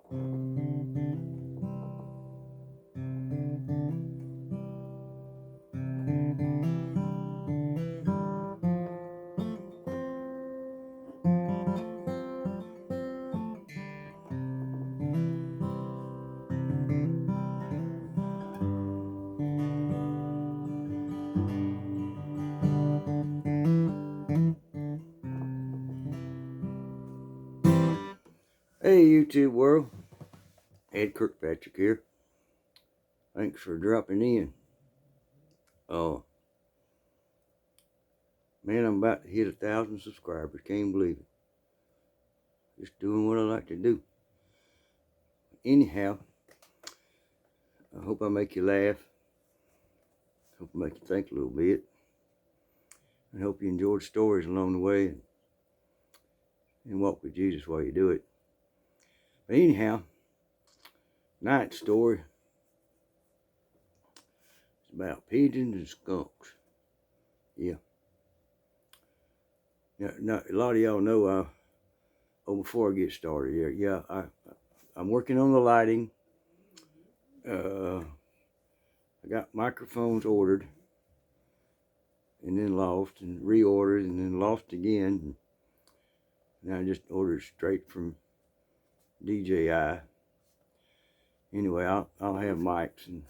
Hey YouTube world, Ed Kirkpatrick here. Thanks for dropping in. Oh man, I'm about to hit 1,000 subscribers. Can't believe it. Just doing what I like to do. Anyhow, I hope I make you laugh. Hope I make you think a little bit. I hope you enjoyed stories along the way and walk with Jesus while you do it. But anyhow, tonight's story is about pigeons and skunks. Yeah. Now, a lot of y'all know. Before I get started, I'm working on the lighting. I got microphones ordered, and then lost, and reordered, and then lost again. And I just ordered straight from DJI. Anyway, I'll have mics, and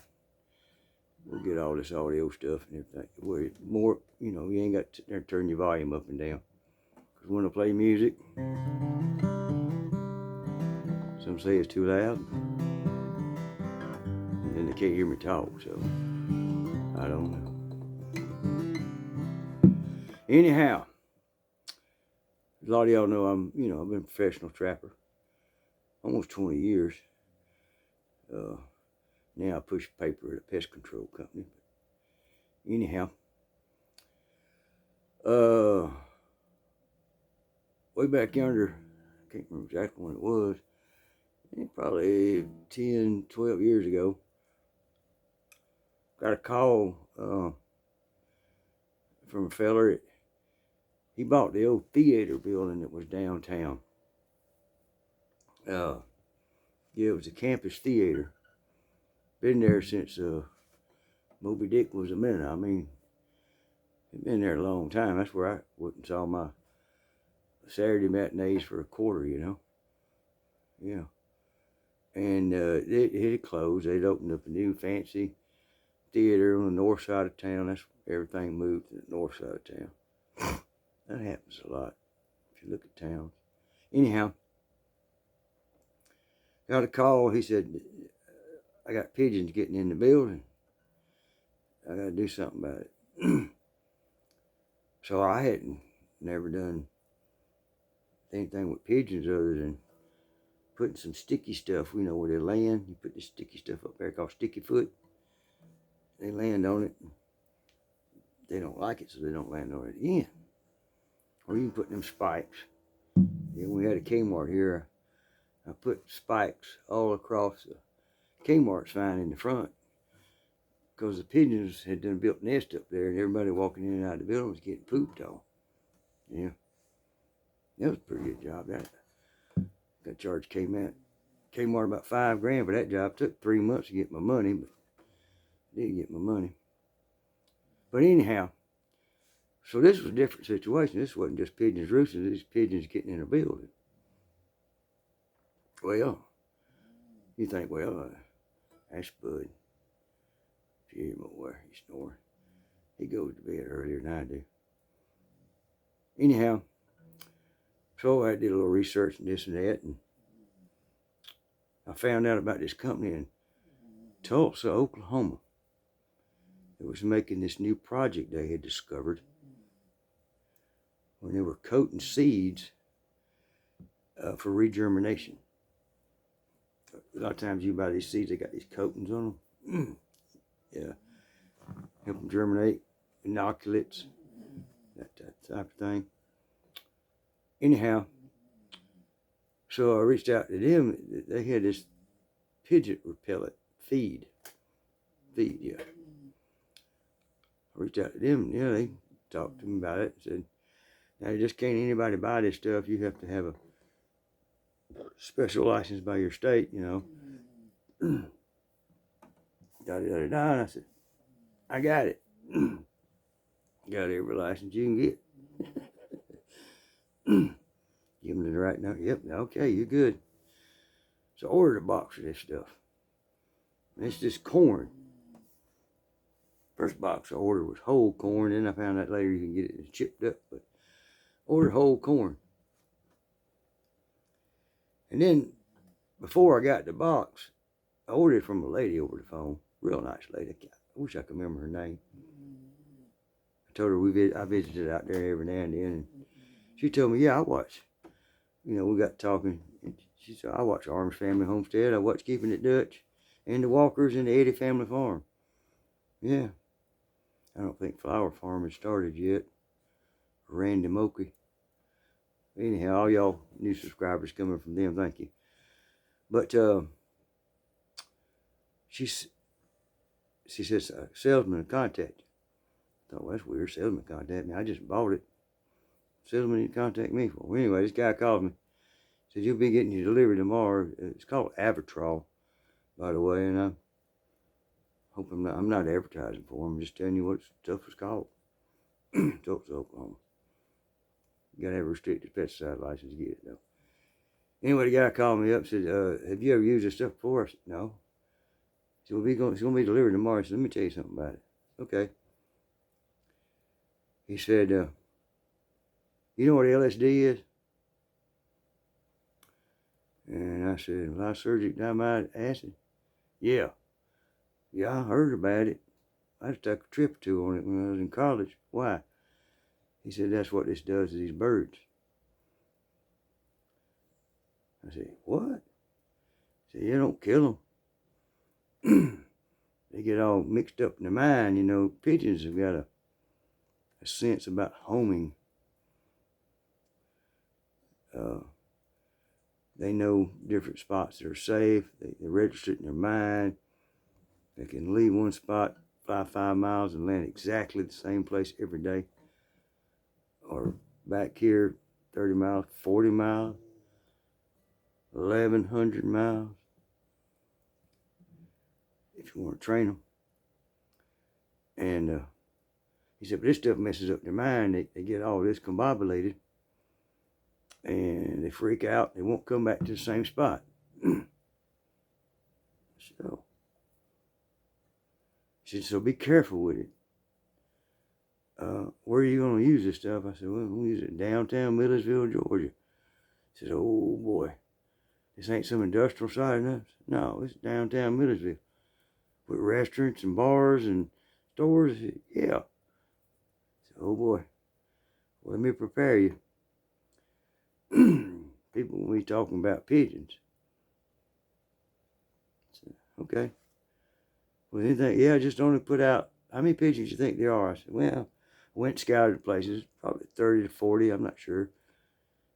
we'll get all this audio stuff and everything. More, you ain't got to turn your volume up and down. Because when I play music, some say it's too loud, and then they can't hear me talk, so I don't know. Anyhow, a lot of y'all know I've been a professional trapper almost 20 years. Now I push paper at a pest control company. But anyhow, way back yonder, I can't remember exactly when it was, probably 10, 12 years ago, got a call from a feller. He bought the old theater building that was downtown. It was a campus theater. Been there since Moby Dick was a minute. I mean, it's been there a long time. That's where I went and saw my Saturday matinees for a quarter, Yeah. And it had closed. They'd opened up a new fancy theater on the north side of town. That's everything moved to the north side of town. That happens a lot if you look at towns. Anyhow, got a call. He said, I got pigeons getting in the building. I got to do something about it. So I hadn't never done anything with pigeons other than putting some sticky stuff, where they land. You put this sticky stuff up there called sticky foot. They land on it. They don't like it, so they don't land on it again. Or you can put them spikes. Yeah, we had a Kmart here. I put spikes all across the Kmart sign in the front because the pigeons had done built a nest up there, and everybody walking in and out of the building was getting pooped on. Yeah, that was a pretty good job. That charge Kmart about $5,000 for that job. Took 3 months to get my money, but I did get my money. But anyhow, so this was a different situation. This wasn't just pigeons roosting. These pigeons getting in a building. Well, you think, that's Bud. If you hear him over there, he's snoring. He goes to bed earlier than I do. Anyhow, so I did a little research and this and that, and I found out about this company in Tulsa, Oklahoma. It was making this new project they had discovered when they were coating seeds for regermination. A lot of times you buy these seeds, they got these coatings on them. Yeah, help them germinate, inoculates, that type of thing. Anyhow, so I reached out to them. They had this pigeon repellent feed. Yeah. I reached out to them. Yeah, they talked to me about it. Said, now you just can't anybody buy this stuff. You have to have special license by your state, you know. And I said, I got it. Got every license you can get. Give them the right number. Yep, okay, you're good. So I ordered a box of this stuff. And it's just corn. First box I ordered was whole corn. Then I found out later you can get it chipped up. But ordered whole corn. And then before I got the box, I ordered it from a lady over the phone. Real nice lady. I wish I could remember her name. I told her I visited out there every now and then. And she told me, yeah, I watch. You know, we got talking. And she said, I watch Arms Family Homestead. I watch Keeping It Dutch and the Walkers and the Eddie Family Farm. Yeah. I don't think Flower Farm has started yet. Randy Moki. Anyhow, all y'all new subscribers coming from them, thank you. But she says, salesman contact you. I thought, well, that's weird, salesman contact me. I just bought it. Salesman didn't contact me for. Well, anyway, this guy called me. Said, you'll be getting your delivery tomorrow. It's called Avatrol, by the way, and I hope I'm not advertising for them. I'm just telling you what stuff is called. Tulsa, Oklahoma. You gotta have a restricted pesticide license to get it, though. Anyway, the guy called me up and said, have you ever used this stuff before? I said, no. He said, well, it's going to be delivered tomorrow. I said, let me tell you something about it. Okay. He said, you know what LSD is? And I said, lysergic diamide acid? Yeah. Yeah, I heard about it. I just took a trip or two on it when I was in college. Why? He said, that's what this does to these birds. I said, what? He said, you don't kill them. They get all mixed up in their mind. You know, pigeons have got a sense about homing. They know different spots that are safe. They register it in their mind. They can leave one spot, fly 5 miles and land exactly the same place every day. Or back here, 30 miles, 40 miles, 1,100 miles. If you want to train them. And he said, but this stuff messes up their mind. They get all discombobulated. And they freak out. They won't come back to the same spot. So, she said, so be careful with it. Where are you going to use this stuff? I said, well, we'll use it in downtown Millersville, Georgia. He said, oh boy, this ain't some industrial site enough. No, it's downtown Millersville. With restaurants and bars and stores. Said, yeah. I said, oh boy, well, let me prepare you. People will be talking about pigeons. I said, okay. Well, anything, yeah, just only put out, how many pigeons you think there are? I said, well, I went and scouted the places, probably 30 to 40, I'm not sure.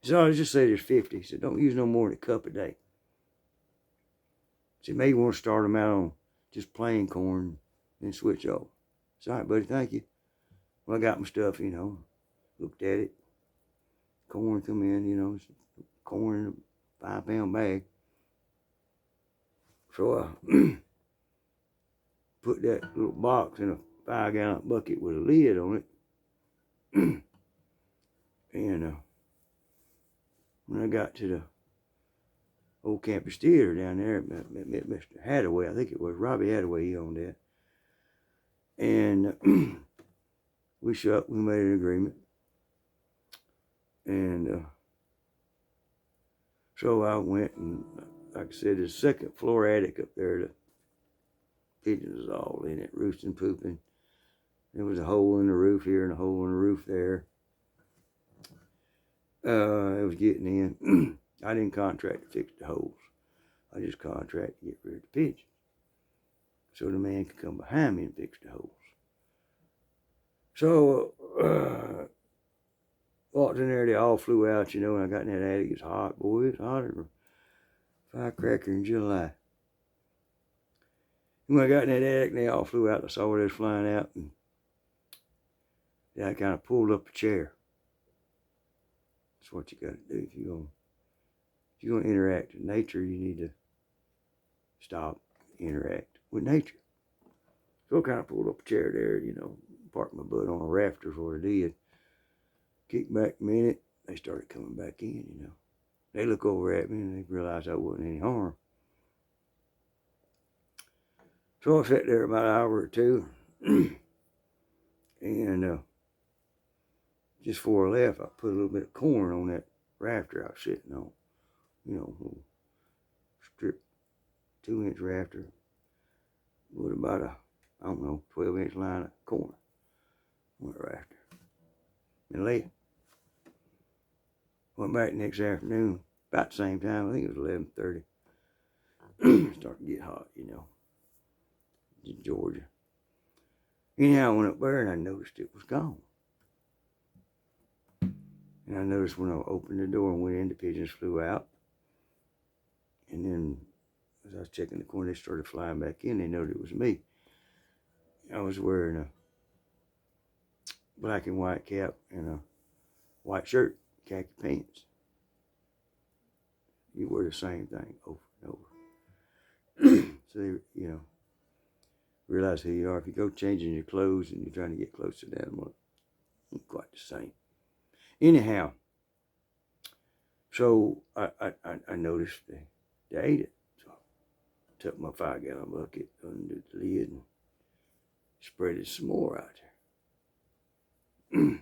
He said, oh, let's just say there's 50. He said, don't use no more than a cup a day. He said, maybe you want to start them out on just plain corn and switch over. I said, all right, buddy, thank you. Well, I got my stuff, you know, looked at it. Corn come in, you know, corn in a 5-pound bag. So I put that little box in a 5-gallon bucket with a lid on it. And when I got to the old campus theater down there, met Mr. Hathaway, I think it was Robbie Hathaway, he owned that. And we made an agreement. And so I went and, like I said, the second floor attic up there, the pigeons was all in it, roosting, pooping. There was a hole in the roof here and a hole in the roof there. It was getting in. I didn't contract to fix the holes. I just contracted to get rid of the pigeons. So the man could come behind me and fix the holes. So, walked in there, they all flew out, you know, and I got in that attic. It was hot, boy. It was hotter than a firecracker in July. And when I got in that attic, they all flew out. I saw where they was flying out, and then I kind of pulled up a chair. That's what you got to do if you're going to If you're going to interact with nature, you need to stop, interact with nature. So I kind of pulled up a chair there, you know, parked my butt on a rafter is what I did. Kicked back a minute, they started coming back in, you know. They look over at me and they realized I wasn't any harm. So I sat there about an hour or two, and just before I left, I put a little bit of corn on that rafter I was sitting on. You know, a little strip, 2-inch rafter with about a, I don't know, 12-inch line of corn on the rafter. And left. Went back next afternoon, about the same time, I think it was 11:30. Started to get hot, you know, in Georgia. Anyhow, I went up there and I noticed it was gone. And I noticed when I opened the door and went in, the pigeons flew out. And then as I was checking the corn, they started flying back in. They noticed it was me. I was wearing a black and white cap and a white shirt, khaki pants. You wear the same thing over and over. So they, you know, realize who you are. If you go changing your clothes and you're trying to get close to the animal, it's quite the same. Anyhow, so I noticed they ate it. So I took my 5-gallon bucket, undid the lid, and spread it some more out there.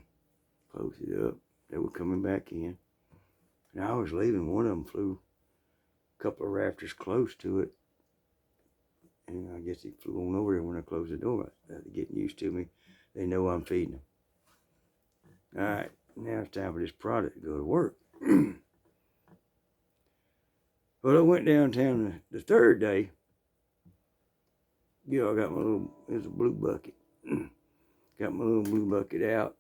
Closed it up. They were coming back in. And I was leaving. One of them flew a couple of rafters close to it. And I guess he flew on over there when I closed the door. They're getting used to me. They know I'm feeding them. All right, now it's time for this product to go to work. Well, I went downtown the third day. You know, I got my little, it was a blue bucket. Got my little blue bucket out.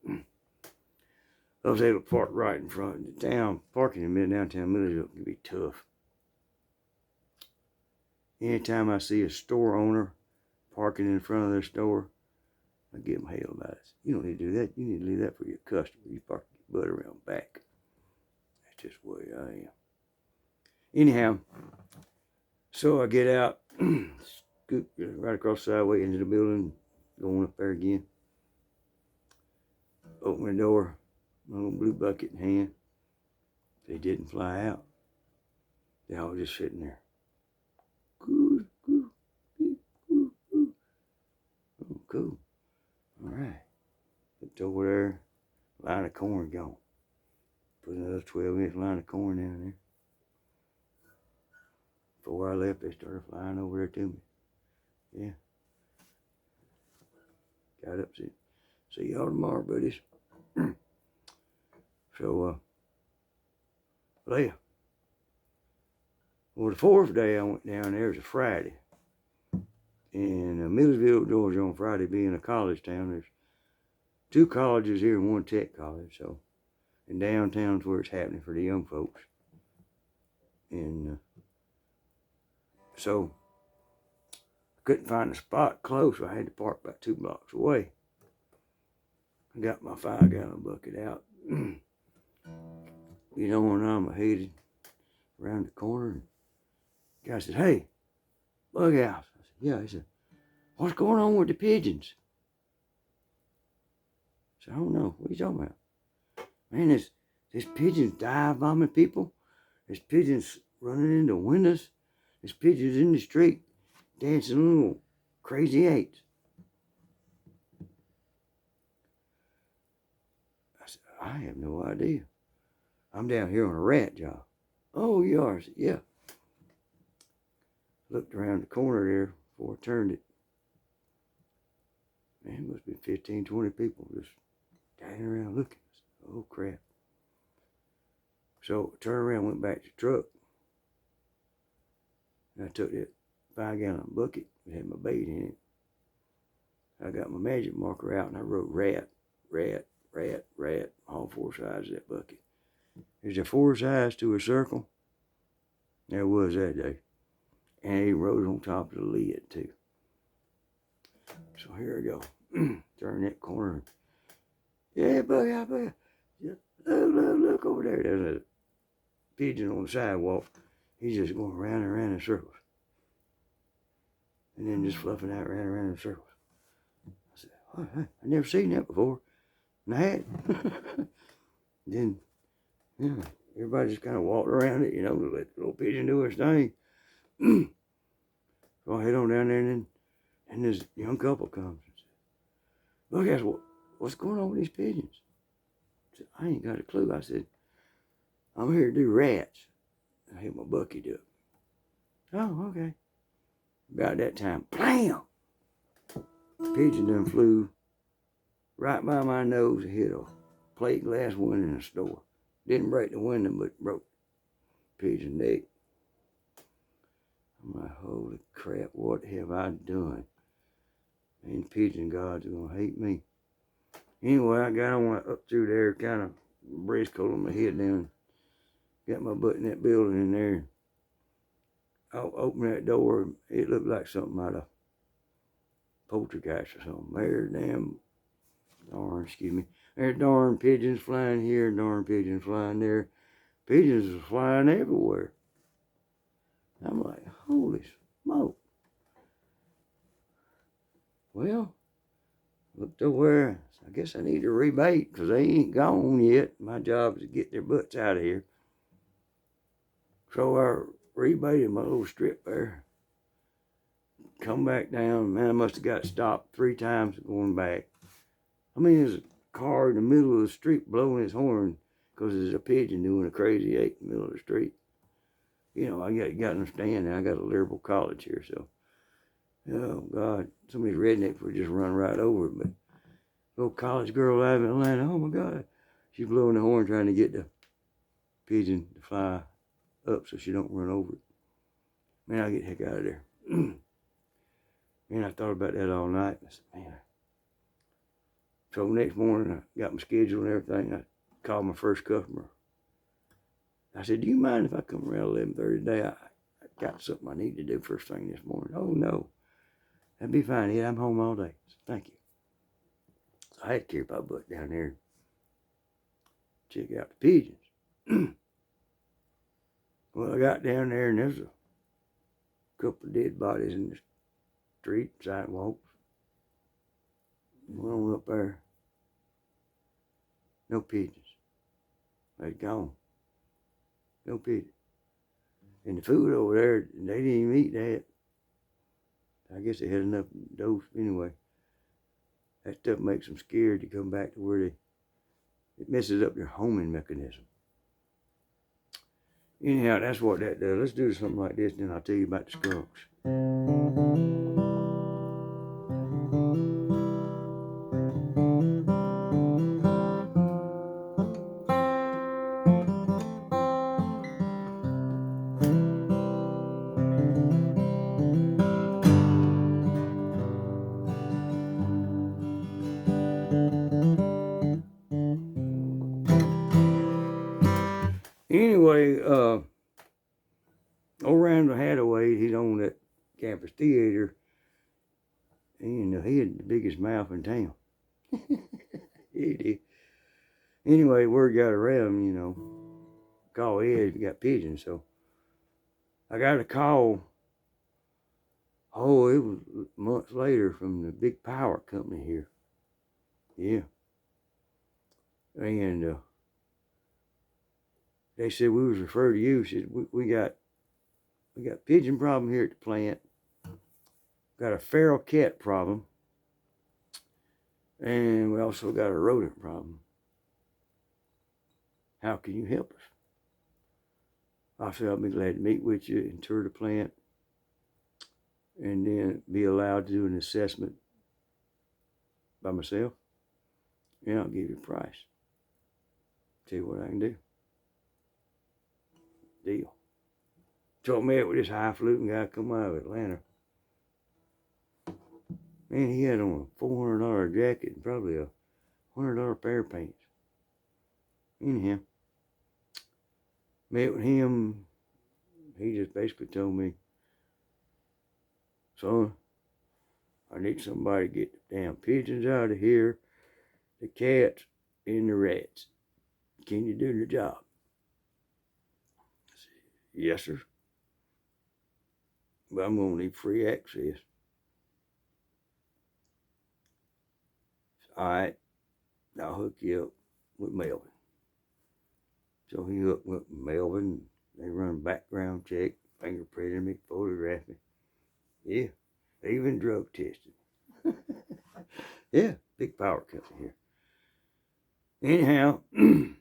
I was able to park right in front of the town. Parking in the downtown Millersville can be tough. Anytime I see a store owner parking in front of their store, I give them hell about it. You don't need to do that. You need to leave that for your customer. You park your butt around back. That's just the way I am. Anyhow, so I get out, scoot right across the sideway into the building, going up there again. Open the door, my little blue bucket in hand. They didn't fly out. They all just sitting there. Oh, cool. All right. Looked over there, line of corn gone. Put another 12-inch line of corn down there. Before I left, they started flying over there to me. Yeah. Got up, said, see y'all tomorrow, buddies. So, yeah. Well, the fourth day I went down there was a Friday. In Millersville, Georgia, on Friday, being a college town, there's 2 colleges here and 1 tech college. So, in downtown's where it's happening for the young folks. And so, I couldn't find a spot close, so I had to park about 2 blocks away. I got my 5-gallon bucket out. You know, when I'm headed around the corner, and the guy said, hey, bug house. I said, yeah. He said, what's going on with the pigeons? I said, I don't know. What are you talking about? Man, there's pigeons dive bombing people. There's pigeons running into windows. There's pigeons in the street dancing little crazy eights. I said, I have no idea. I'm down here on a rat job. Oh, you are? I said, yeah. Looked around the corner there before I turned it. Man, it must be 15, 20 people just standing around looking. I said, oh, crap. So I turned around, went back to the truck. And I took that 5-gallon bucket that had my bait in it. I got my magic marker out and I wrote rat, rat, rat, rat, all 4 sides of that bucket. There's there 4 sides to a circle? There was that day. And he wrote on top of the lid too. So here I go. Turn that corner. Yeah, buddy, I bet. Look over there. There's a pigeon on the sidewalk. He's just going round and round in circles. And then just fluffing out round and round in circles. I said, oh, I never seen that before. And I had. Then, yeah, everybody just kind of walked around it, to let the little pigeon do its thing. So I head on down there, and this young couple comes and says, look, guys, what's going on with these pigeons? I said, I ain't got a clue. I said, I'm here to do rats. I hit my bucket up. Oh, okay. About that time, blam! The pigeon done flew right by my nose and hit a plate glass window in a store. Didn't break the window, but broke the pigeon neck. I'm like, holy crap, what have I done? And pigeon gods are gonna hate me. Anyway, I got on up through there, kind of brisk holding my head down. Got my butt in that building in there. I opened that door. It looked like something out of Poltergeist or something. There's darn pigeons flying here, darn pigeons flying there. Pigeons are flying everywhere. I'm like, holy smoke. Well, looked over. I guess I need to rebait because they ain't gone yet. My job is to get their butts out of here. So I rebaited my little strip there. Come back down. Man, I must have got stopped 3 times going back. I mean, there's a car in the middle of the street blowing his horn because there's a pigeon doing a crazy 8 in the middle of the street. I got to understand that I got a liberal college here, so. Oh, God. Some of these rednecks would just run right over it, but little college girl out of Atlanta, oh, my God. She's blowing the horn trying to get the pigeon to fly up so she don't run over it. Man, I'll get the heck out of there. Man, I thought about that all night. I said, man. So next morning, I got my schedule and everything. I called my first customer. I said, do you mind if I come around 11:30 today? I got something I need to do first thing this morning. Oh, no. That'd be fine. Yeah, I'm home all day. So thank you. So I had to carry my butt down there. Check out the pigeons. Well, I got down there and there's a couple of dead bodies in the street, sidewalks. Went on up there. No pigeons. They'd gone. No pigeons. And the food over there, they didn't even eat that. I guess they had enough dose anyway. That stuff makes them scared to come back to where it messes up their homing mechanism. Anyhow, that's what that does. Let's do something like this, then I'll tell you about the skunks. Anyway, old Randall Hathaway, he's on that campus theater. And he had the biggest mouth in town. He did. Anyway, word got around, call Ed if you got pigeons. So I got a call. Oh, it was months later from the big power company here. Yeah. And they said we was referred to you. Said we got pigeon problem here at the plant. Got a feral cat problem. And we also got a rodent problem. How can you help us? I said, I'll be glad to meet with you and tour the plant. And then be allowed to do an assessment by myself. And I'll give you a price. Tell you what I can do. Deal. So I met with this highfalutin guy come out of Atlanta. Man, he had on a $400 jacket and probably a $100 pair of pants. Anyhow, met with him. He just basically told me, son, I need somebody to get the damn pigeons out of here, the cats, and the rats. Can you do the job? Yes, sir. But I'm going to need free access. All right. I'll hook you up with Melvin. So he hooked me up with Melvin. They run a background check, fingerprinted me, photographed me. Yeah. They even drug tested. Yeah. Big power company here. Anyhow, 2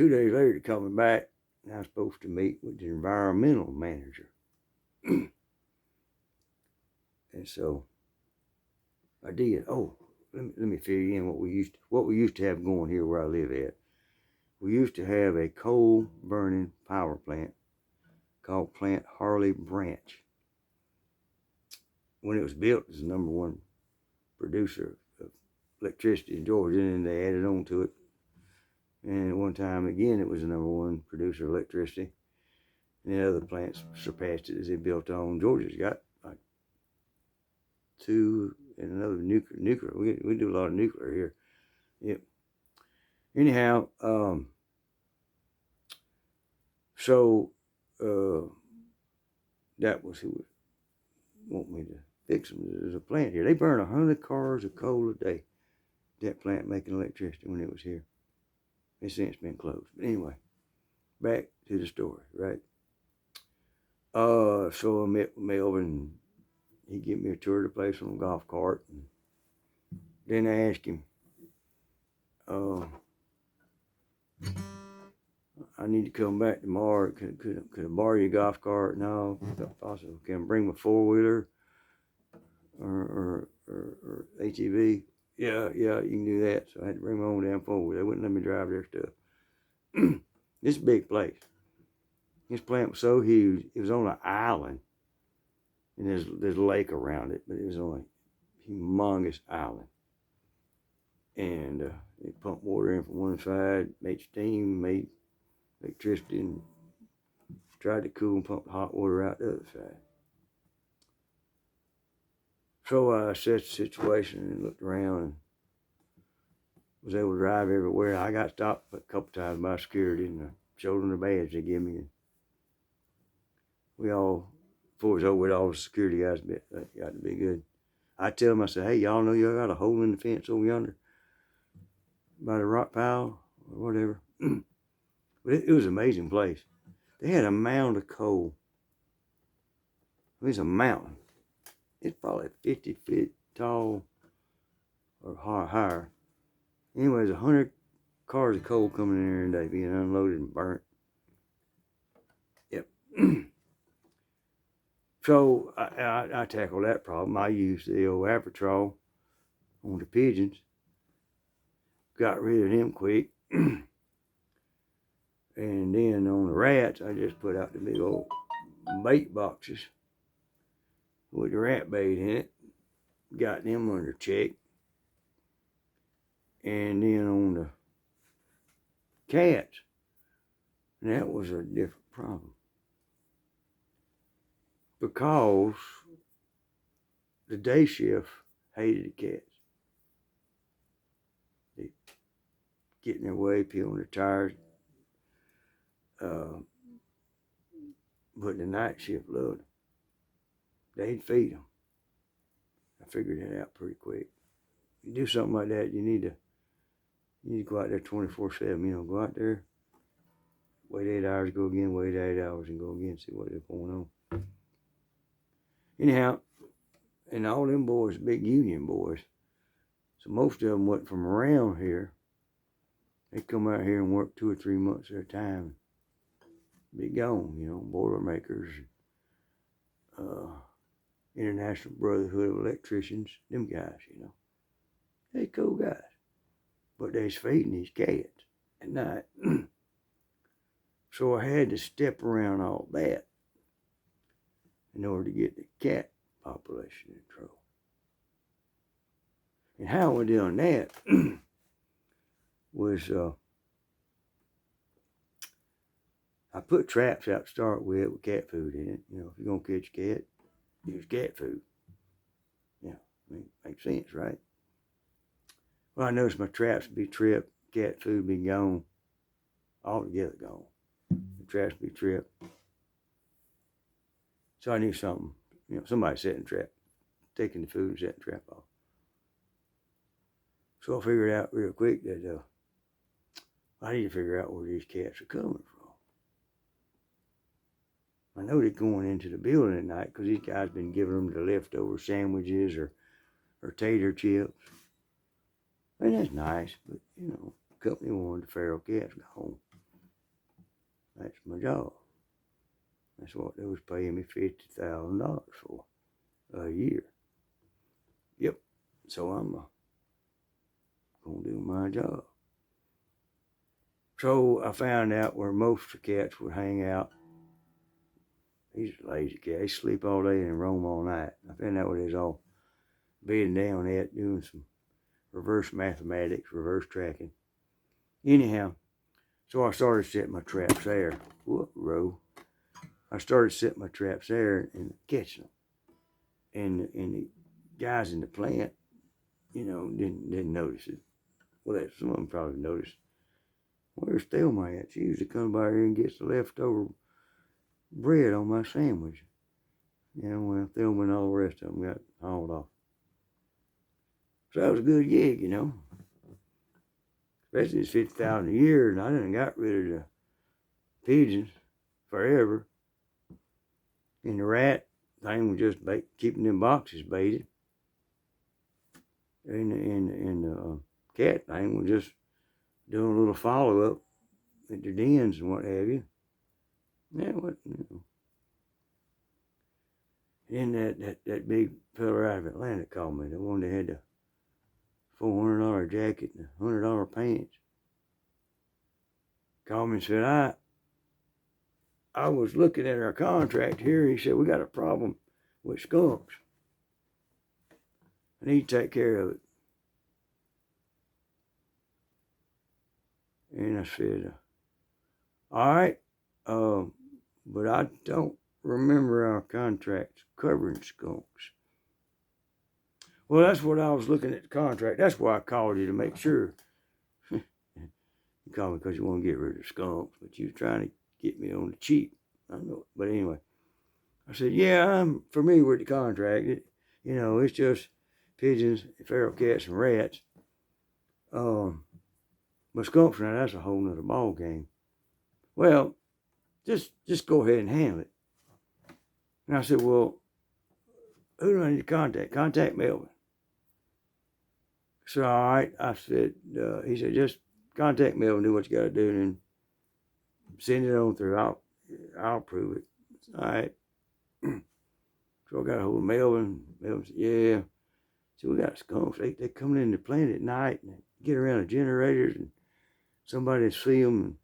days later, they called me back, and I was supposed to meet with the environmental manager. And so I did. Oh, let me fill you in what we used to have going here where I live at. We used to have a coal burning power plant called Plant Harley Branch. When it was built, it was the #1 producer of electricity in Georgia, and they added on to it. And at one time again, it was the #1 producer of electricity. And the other plants surpassed it as they built on. Georgia's got like 2 and another nuclear. We do a lot of nuclear here. Yep. Anyhow, so that was who would want me to fix them. There's a plant here. They burn 100 cars of coal a day. That plant making electricity when it was here. It's since been closed. But anyway, back to the story, right? So I met with Melvin. He gave me a tour of the place on a golf cart. And then I asked him, I need to come back tomorrow. Could I borrow your golf cart? No, not possible. Can I bring my 4-wheeler or ATV? Yeah, you can do that. So I had to bring my own damn 4-wheeler. They wouldn't let me drive their stuff. It's a big place. This plant was so huge. It was on an island, and there's a lake around it, but it was on a humongous island. And they pumped water in from one side, made steam, made electricity, and tried to cool and pump hot water out the other side. So I assessed the situation and looked around and was able to drive everywhere. I got stopped a couple times by security, and I showed them the badge they gave me. And we all, before it was over with, all the security guys got to be good. I tell them, I said, hey, y'all know y'all got a hole in the fence over yonder by the rock pile or whatever. But it was an amazing place. They had a mound of coal. It was a mountain. It's probably 50 feet tall or higher. Anyways, 100 cars of coal coming in there every day being unloaded and burnt. Yep. So I tackled that problem. I used the old Apertrol on the pigeons. Got rid of them quick. And then on the rats, I just put out the big old bait boxes with the rat bait in it. Got them under check. And then on the cats, that was a different problem. Because the day shift hated the cats. They get in their way, peeling their tires. But the night shift loved them. They'd feed them. I figured that out pretty quick. You do something like that, you need to go out there 24/7. Go out there, wait 8 hours, go again, wait 8 hours, and go again, see what's going on. Anyhow, and all them boys, big union boys, so most of them wasn't from around here. They come out here and work 2 or 3 months at a time, be gone. Boilermakers, International Brotherhood of Electricians, them guys. They cool guys, but they's feeding these cats at night. So I had to step around all that in order to get the cat population in control. And how we doing that was I put traps out to start with cat food in it. If you're gonna catch a cat, use cat food. Makes sense, right? Well, I noticed my traps would be tripped, cat food be gone, altogether gone. The traps be tripped. So I knew something. Somebody setting the trap, taking the food and setting the trap off. So I figured out real quick that I need to figure out where these cats are coming from. I know they're going into the building at night because these guys been giving them the leftover sandwiches or tater chips. And that's nice, but the company wanted the feral cats gone. That's my job. That's what they was paying me $50,000 for a year. Yep. So I'm gonna do my job. So I found out where most of the cats would hang out. These are lazy cats. They sleep all day and roam all night. I found out where they was all bedding down at, doing some reverse mathematics, reverse tracking. Anyhow, so I started setting my traps there. I started setting my traps there and catching them. And the guys in the plant, didn't notice it. Well, some of them probably noticed. Where's Thelma at? She usually comes by here and gets the leftover bread on my sandwich. Well, Thelma and all the rest of them got hauled off. So that was a good gig, Especially it's $50,000 a year, and I done got rid of the pigeons forever. And the rat thing was just keeping them boxes baited. And the cat thing was just doing a little follow-up at their dens and what have you. And that big fella out of Atlanta called me, the one that had the $400 jacket and the $100 pants. Called me and said, I was looking at our contract here. He said, we got a problem with skunks. I need to take care of it. And I said, all right, but I don't remember our contracts covering skunks. Well, that's what I was looking at the contract. That's why I called you, to make sure. You called me because you want to get rid of skunks, but you were trying to get me on the cheap. I know. But anyway, I said, yeah, I'm familiar with the contract. It's just pigeons, feral cats, and rats. But skunks, now that's a whole nother ball game. Well, just go ahead and handle it. And I said, well, who do I need to contact? Contact Melvin. So, all right, I said, he said, just contact Melvin, do what you got to do, and then send it on through. I'll approve it. All right. So I got a hold of Melvin. Melvin said, yeah. So we got skunks. They coming in the plant at night and get around the generators, and somebody will see them and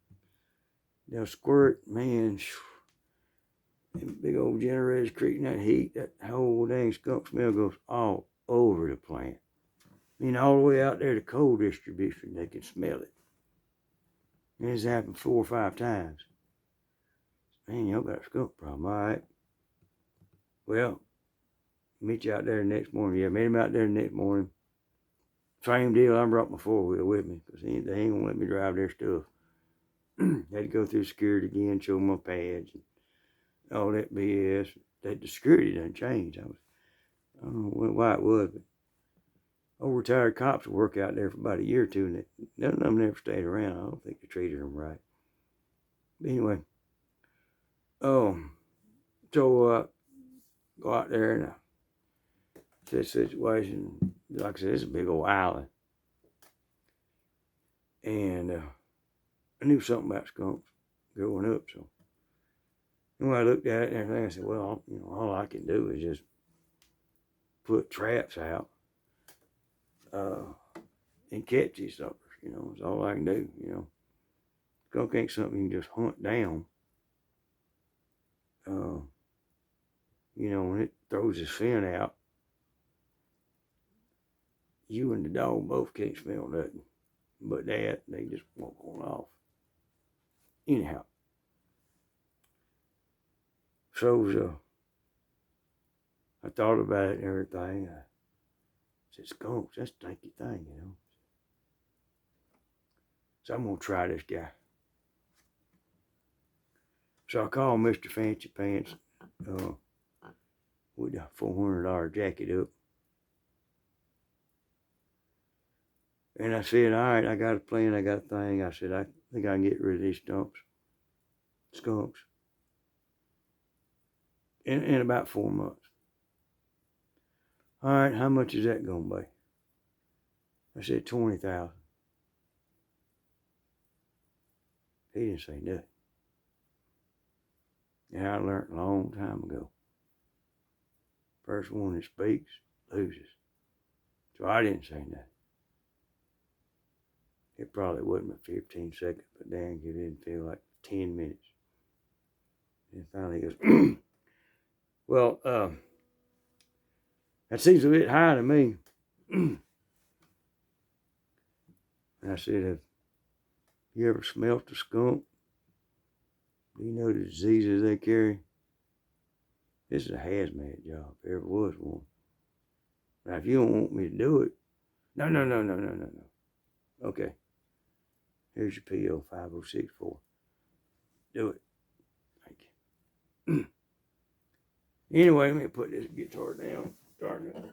they'll squirt. Man, and big old generators creating that heat. That whole dang skunk smell goes all over the plant. All the way out there to coal distribution, they can smell it. And it's happened 4 or 5 times. Man, y'all got a skunk problem, all right. Well, meet you out there the next morning. Yeah, met him out there the next morning. Same deal, I brought my 4-wheel with me because they ain't gonna let me drive their stuff. Had to go through security again, show my pads and all that BS. That the security done changed. I don't know why it was, but old retired cops would work out there for about a year or two, and none of them never stayed around. I don't think they treated them right. But anyway, so go out there and this situation, like I said, it's a big old island. And I knew something about skunks growing up, so when I looked at it and everything, I said, well, all I can do is just put traps out and catch these suckers. It's all I can do. Skunk ain't something you can just hunt down. When it throws its fin out, you and the dog both can't smell nothing but that. They just walk on off. Anyhow, so I thought about it and everything. I said, skunks, that's a stinky thing, So I'm going to try this guy. So I called Mr. Fancy Pants with a $400 jacket up. And I said, all right, I got a plan, I got a thing. I said, I think I can get rid of these skunks in about 4 months. All right, how much is that going to be? I said, 20,000. He didn't say nothing. And I learned a long time ago. First one that speaks loses. So I didn't say nothing. It probably wasn't but 15 seconds, but dang, it didn't feel like 10 minutes. And finally he goes, well, that seems a bit high to me. And I said, have you ever smelt a skunk? Do you know the diseases they carry? This is a hazmat job, if there ever was one. Now, if you don't want me to do it, no. Okay, here's your PO 5064. Do it. Thank you. Anyway, let me put this guitar down. Starting to,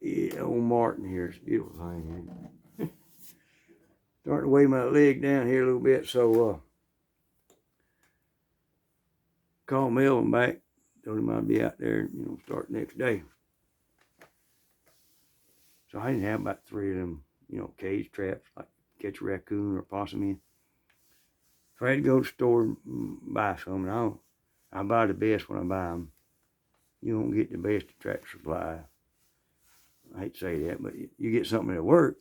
yeah, old Martin here. It's a beautiful thing. Starting to weigh my leg down here a little bit, so call Melvin back. Told him I'd be out there, start next day. So I didn't have about 3 of them, cage traps, like catch a raccoon or possum in. So I had to go to the store and buy some, and I buy the best when I buy them. You don't get the best at Tractor Supply. I hate to say that, but you get something that'll work.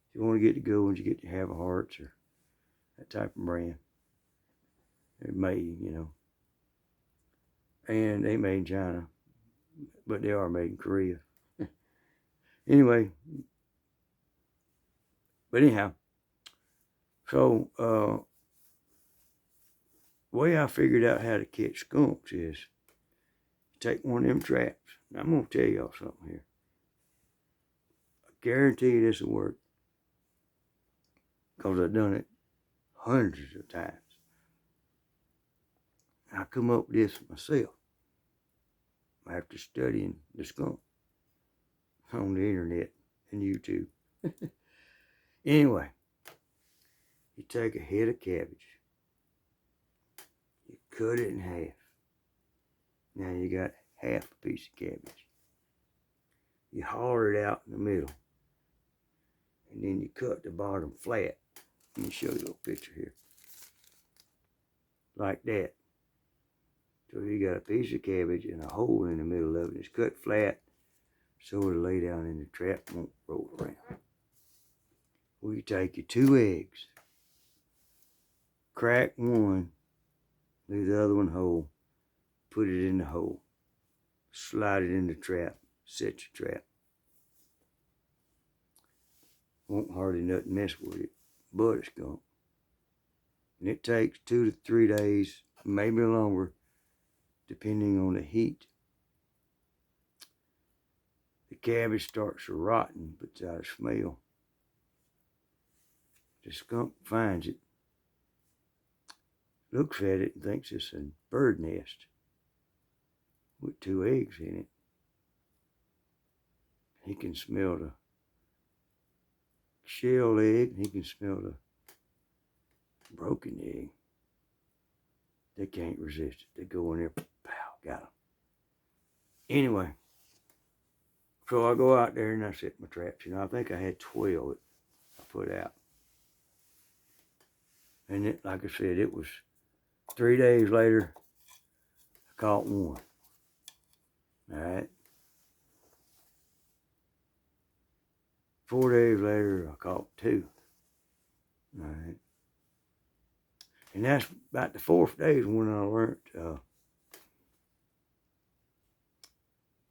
If you want to get the good ones, you get the Have a Hearts or that type of brand. They're made, and they made in China, but they are made in Korea. Anyway, but anyhow, so the way I figured out how to catch skunks is take one of them traps. Now, I'm going to tell y'all something here. I guarantee you this will work, because I've done it hundreds of times. I come up with this myself after studying the skunk on the internet and YouTube. Anyway, you take a head of cabbage, you cut it in half. Now you got half a piece of cabbage. You holler it out in the middle, and then you cut the bottom flat. Let me show you a little picture here. Like that. So you got a piece of cabbage and a hole in the middle of it. It's cut flat so it'll lay down in the trap and won't roll around. Well, you take your 2 eggs, crack one, leave the other one whole, put it in the hole, slide it in the trap, set your trap. Won't hardly nothing mess with it, but it's skunk. And it takes 2 to 3 days, maybe longer, depending on the heat. The cabbage starts to rot and puts out a smell. The skunk finds it, looks at it, and thinks it's a bird nest with 2 eggs in it. He can smell the shell egg, and he can smell the broken egg. They can't resist it. They go in there, pow, got them. Anyway, so I go out there and I set my traps. I think I had 12 that I put out. And it, like I said, it was 3 days later, I caught one. All right. 4 days later, I caught 2. All right. And that's about the 4th day when I learned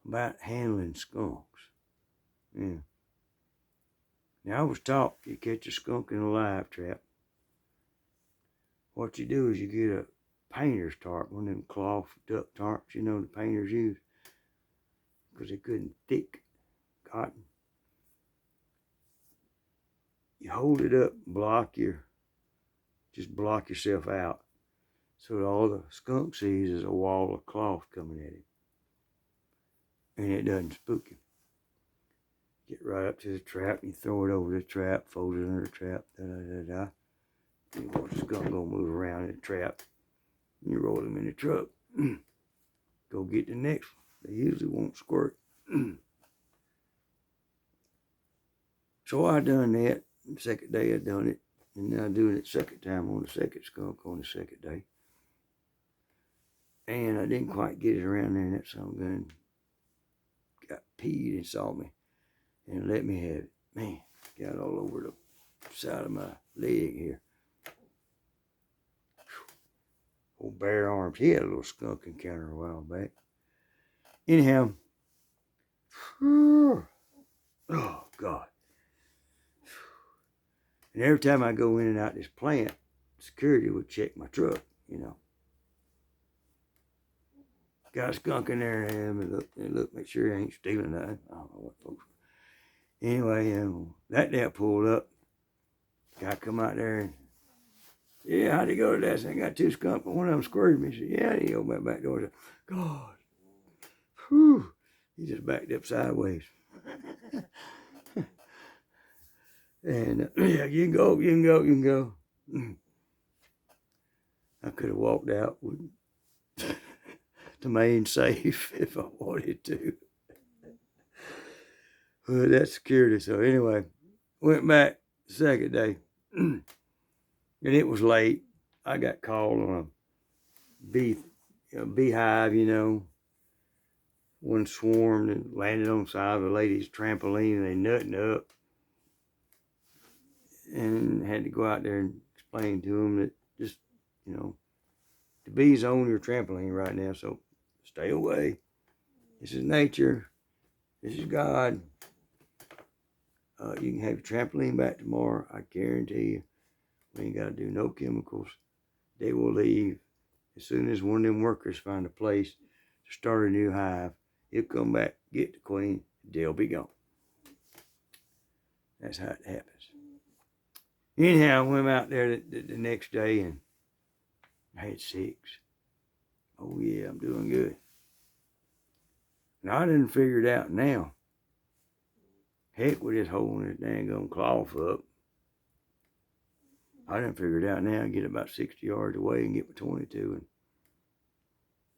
about handling skunks. Yeah. Now, I was taught you catch a skunk in a live trap. What you do is you get a painter's tarp, one of them cloth duck tarps, the painters use, because they couldn't thick cotton. You hold it up, just block yourself out So all the skunk sees is a wall of cloth coming at him. And it doesn't spook him. Get right up to the trap, and you throw it over the trap, fold it under the trap, da-da-da-da. You watch the skunk go move around in the trap. You roll him in the truck. Go get the next one. They usually won't squirt. So I done that. The second day I done it. And now doing it second time on the second skunk on the second day. And I didn't quite get it around there, and that son of a gun got peed and saw me and let me have it. Man, got all over the side of my leg here. Old bare arms. He had a little skunk encounter a while back. Anyhow, oh God. And every time I go in and out this plant, security would check my truck, you know. Got a skunk in there and look, make sure he ain't stealing nothing. I don't know what folks. Anyway, that day I pulled up. Guy come out there and, yeah, how'd he go to that? I got two skunks, but one of them squirted me. He said, yeah, he opened my back door. I said, God, whew. He just backed up sideways. And yeah, you can go. I could have walked out with the main safe if I wanted to. But that's security. So anyway, went back the second day. And it was late. I got called on a beehive, you know. One swarmed and landed on the side of a lady's trampoline, and they nutting up. And had to go out there and explain to them that just, you know, the bees own your trampoline right now, so stay away. This is nature. This is God. You can have your trampoline back tomorrow. I guarantee you. We ain't got to do no chemicals. They will leave. As soon as one of them workers find a place to start a new hive, he'll come back, get the queen, they'll be gone. That's how it happens. Anyhow, I went out there the next day and I had 6. Oh yeah, I'm doing good. Now I didn't figure it out now. Heck with this holding this dang cloth up. I didn't figure it out now. I get about 60 yards away and get my 22 and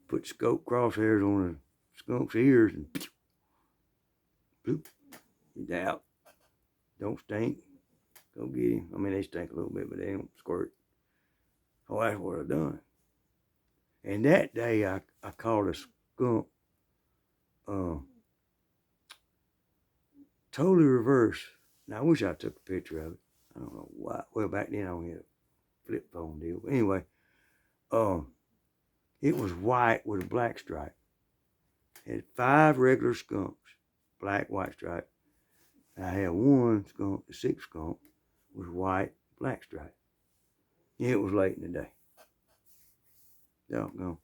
put scope crosshairs on the skunk's ears and bloop, he's out. Don't stink. Go get him. I mean, they stink a little bit, but they don't squirt. Oh, that's what I done. And that day I caught a skunk totally reverse. Now, I wish I took a picture of it. I don't know why. Well, back then I only had a flip phone deal. But anyway, it was white with a black stripe. It had 5 regular skunks, black, white stripe. And I had one skunk, the 6th skunk, was white, black stripe. It was late in the day. Doggone.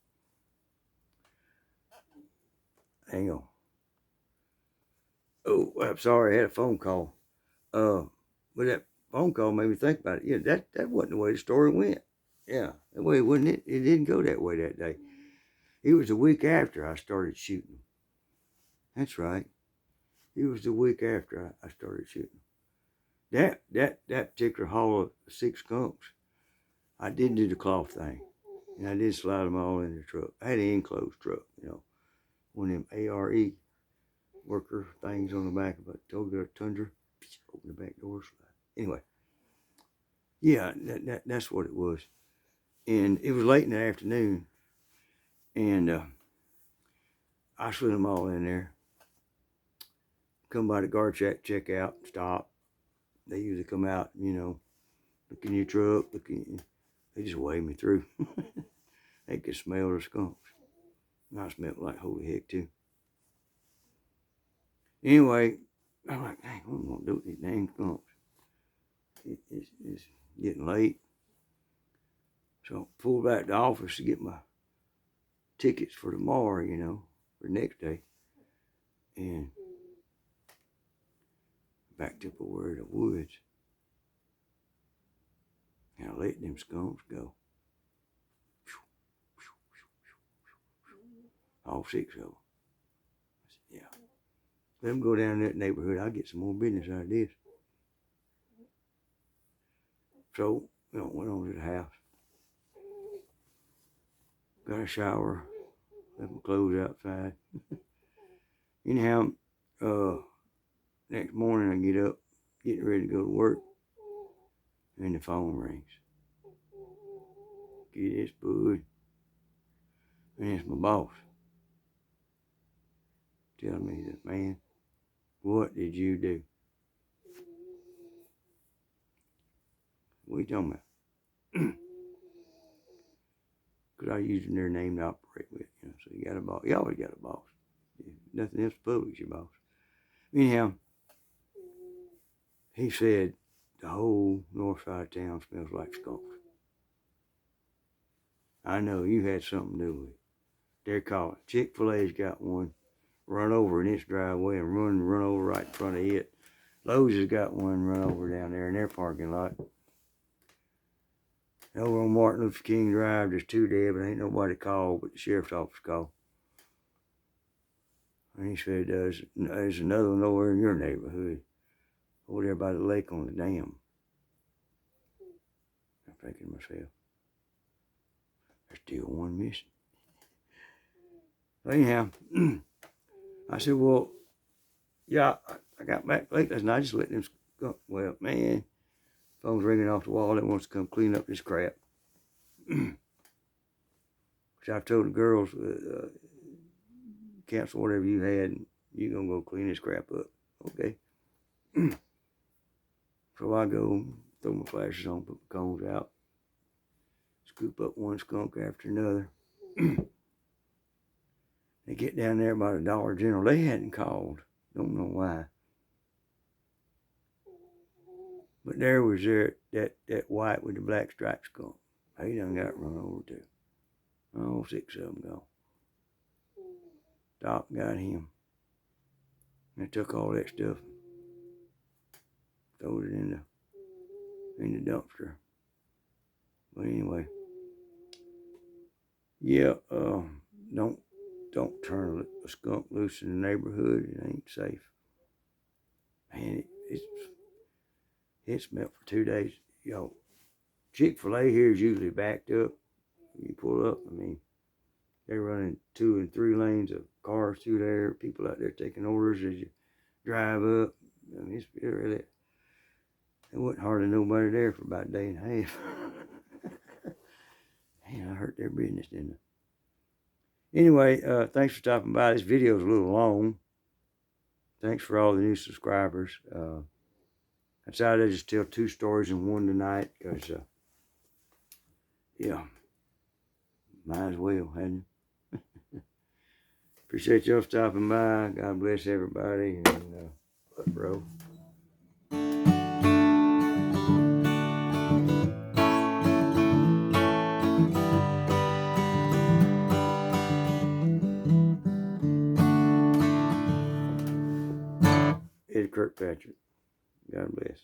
Hang on. Oh, I'm sorry, I had a phone call. But that phone call made me think about it. Yeah, that wasn't the way the story went. Yeah, that way wasn't it? It didn't go that way that day. It was the week after I started shooting. That's right. It was the week after I started shooting. That particular haul of 6 skunks, I did do the cloth thing. And I did slide them all in the truck. I had an enclosed truck, you know. One of them ARE worker things on the back of a Toyota Tundra. Open the back door, slide. Anyway. Yeah, that's what it was. And it was late in the afternoon. And I slid them all in there. Come by the guard shack, check out, stop. They usually come out, you know, look in your truck, they just wave me through. They could smell the skunks. And I smelled like holy heck too. Anyway, I'm like, dang, what am I gonna do with these dang skunks? It's getting late. So I pulled back to the office to get my tickets for tomorrow, you know, for next day. And backed up over the woods. And I let them skunks go. All 6 of them. I said, yeah. Let them go down in that neighborhood. I'll get some more business out of this. So, went on to the house. Got a shower. Left my clothes outside. Anyhow, next morning I get up, getting ready to go to work, and the phone rings. Get this bud. And it's my boss. Telling me that, man, what did you do? What are you talking about? Because I used their name to operate with, so you got a boss. You always got a boss. Nothing else public's your boss. Anyhow, he said the whole north side of town smells like skunks. I know you had something to do with it. They're calling. Chick-fil-A's got one run over in its driveway and run over right in front of it. Lowe's has got one run over down there in their parking lot. Over on Martin Luther King Drive, there's 2 dead, but ain't nobody called, but the sheriff's office called. And he said, there's another one over in your neighborhood, over there by the lake on the dam. I'm thinking to myself, there's still one missing. So anyhow, I said, well, yeah, I got back late last night. I just let them skunk. Well, man, phone's ringing off the wall. They wants to come clean up this crap. Which I've told the girls, cancel whatever you had, and you're going to go clean this crap up. Okay. So I go, throw my flashes on, put my cones out, scoop up one skunk after another. They get down there by the Dollar General. They hadn't called. Don't know why. But there was that white with the black striped skunk. He done got run over too. Oh, 6 of them gone. Doc got him. They took all that stuff, throwed it in the dumpster. But anyway, yeah, don't turn a skunk loose in the neighborhood. It ain't safe. Man, it smelled for 2 days. Chick-fil-A here is usually backed up. You pull up, I mean, they're running 2 and 3 lanes of cars through there. People out there taking orders as you drive up. I mean, it's really, there wasn't hardly nobody there for about a day and a half. Man, I hurt their business, didn't I? Anyway, thanks for stopping by. This video's a little long. Thanks for all the new subscribers. I decided to just tell 2 stories in one tonight because, yeah, might as well, hadn't you? Appreciate y'all stopping by. God bless everybody. And, bro. Ed Kirkpatrick. God bless.